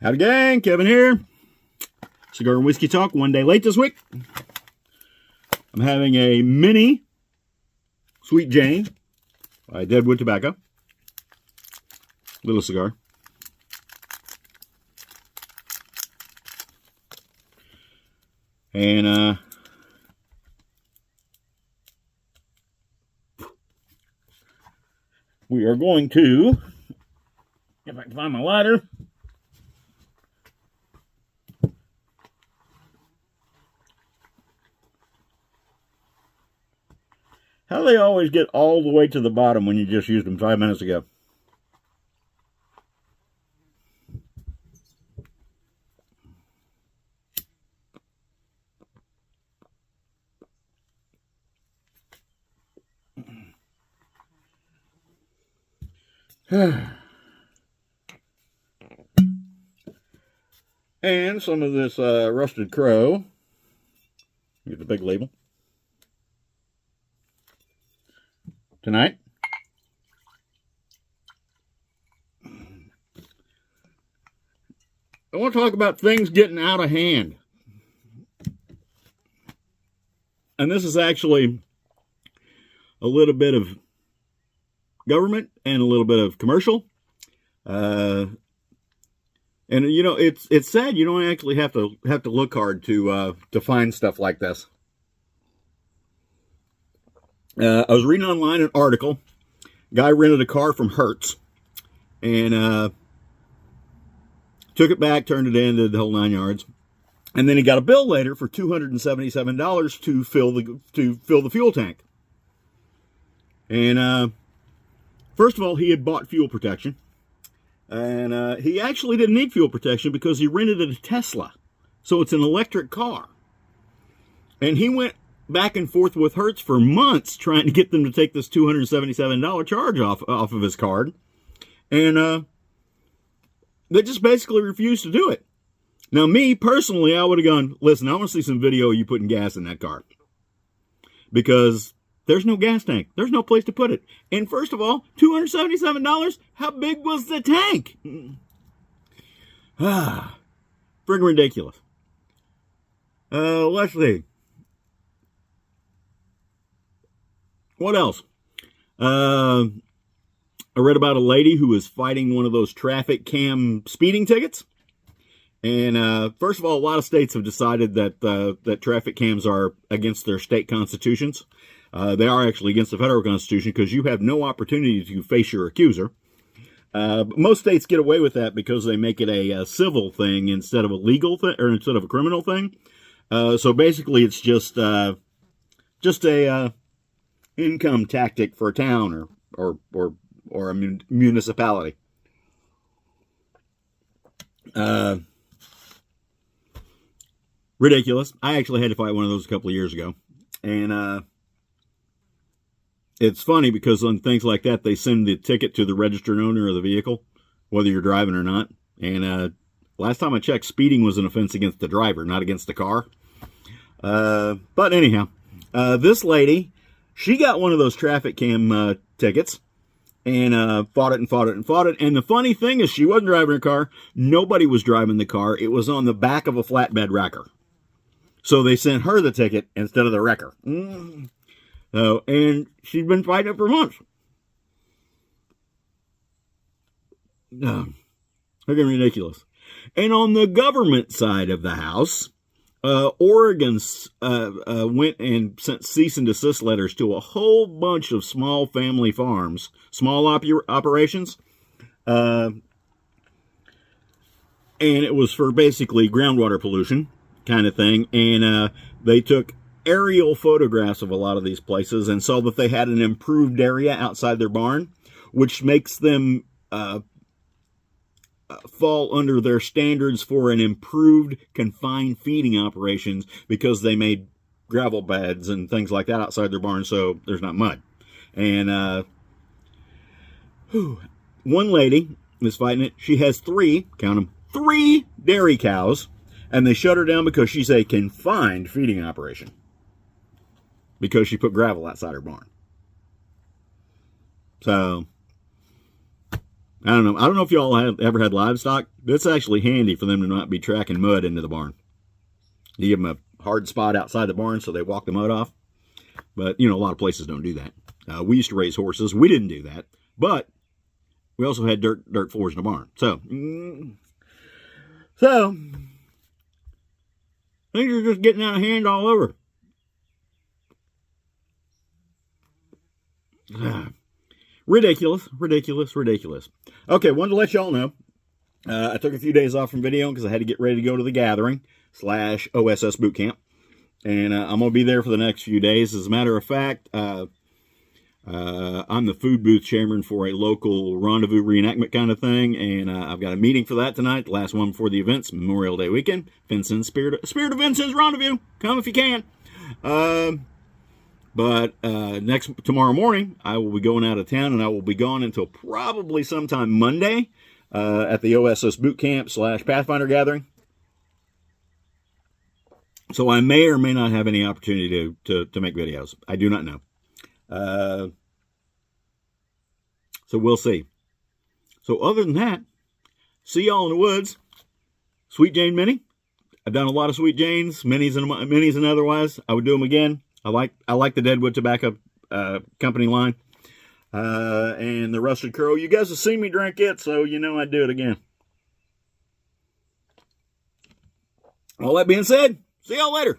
Howdy gang, Kevin here. Cigar and Whiskey Talk, one day late this week. I'm having a mini Sweet Jane by Deadwood Tobacco. Little cigar. And we are going to, if I can find my lighter, how do they always get all the way to the bottom when you just used them 5 minutes ago? And some of this Rusted Crow. Get the big label. Tonight. I want to talk about things getting out of hand. And this is actually a little bit of government and a little bit of commercial. And you know, it's sad you don't actually have to look hard to find stuff like this. I was reading online an article. Guy rented a car from Hertz and took it back, turned it in, did the whole 9 yards, and then he got a bill later for $277 to fill the fuel tank. And first of all, he had bought fuel protection, and he actually didn't need fuel protection because he rented a Tesla, so it's an electric car. And he went back and forth with Hertz for months trying to get them to take this $277 charge off of his card. And they just basically refused to do it. Now, me, personally, I would have gone, listen, I want to see some video of you putting gas in that car. Because there's no gas tank. There's no place to put it. And first of all, $277, how big was the tank? Friggin' ridiculous. Let's see. What else? I read about a lady who was fighting one of those traffic cam speeding tickets. And first of all, a lot of states have decided that that traffic cams are against their state constitutions. They are actually against the federal constitution because you have no opportunity to face your accuser. But most states get away with that because they make it a civil thing instead of a legal thing, or instead of a criminal thing. So basically, it's just a income tactic for a town or a municipality. Ridiculous. I actually had to fight one of those a couple of years ago. And it's funny because on things like that, they send the ticket to the registered owner of the vehicle, whether you're driving or not. And last time I checked, speeding was an offense against the driver, not against the car. But anyhow, this lady, she got one of those traffic cam tickets and fought it. And the funny thing is, she wasn't driving her car. Nobody was driving the car. It was on the back of a flatbed wrecker. So they sent her the ticket instead of the wrecker. And she's been fighting it for months. Freaking ridiculous. And on the government side of the house, Oregon went and sent cease and desist letters to a whole bunch of small family farms, small operations. And it was for basically groundwater pollution kind of thing. And they took aerial photographs of a lot of these places and saw that they had an improved area outside their barn, which makes them fall under their standards for an improved confined feeding operations because they made gravel beds and things like that outside their barn, so there's not mud. And one lady is fighting it. She has three dairy cows, and they shut her down because she's a confined feeding operation because she put gravel outside her barn. So I don't know. I don't know if y'all have ever had livestock. It's actually handy for them to not be tracking mud into the barn. You give them a hard spot outside the barn so they walk the mud off. But, you know, a lot of places don't do that. We used to raise horses. We didn't do that. But we also had dirt floors in the barn. So things are just getting out of hand all over. Ridiculous. Okay, wanted to let y'all know. I took a few days off from video because I had to get ready to go to the gathering / OSS boot camp. And I'm going to be there for the next few days. As a matter of fact, I'm the food booth chairman for a local rendezvous reenactment kind of thing. And I've got a meeting for that tonight, the last one before the events, Memorial Day weekend. Vincent's Spirit of Vincent's Rendezvous. Come if you can. But tomorrow morning, I will be going out of town, and I will be gone until probably sometime Monday at the OSS boot camp / Pathfinder gathering. So I may or may not have any opportunity to make videos. I do not know. So we'll see. So other than that, see y'all in the woods. Sweet Jane Mini. I've done a lot of Sweet Janes, minis and otherwise. I would do them again. I like the Deadwood Tobacco Company line. And the Rusted Crow. You guys have seen me drink it, so you know I'd do it again. All that being said, see y'all later.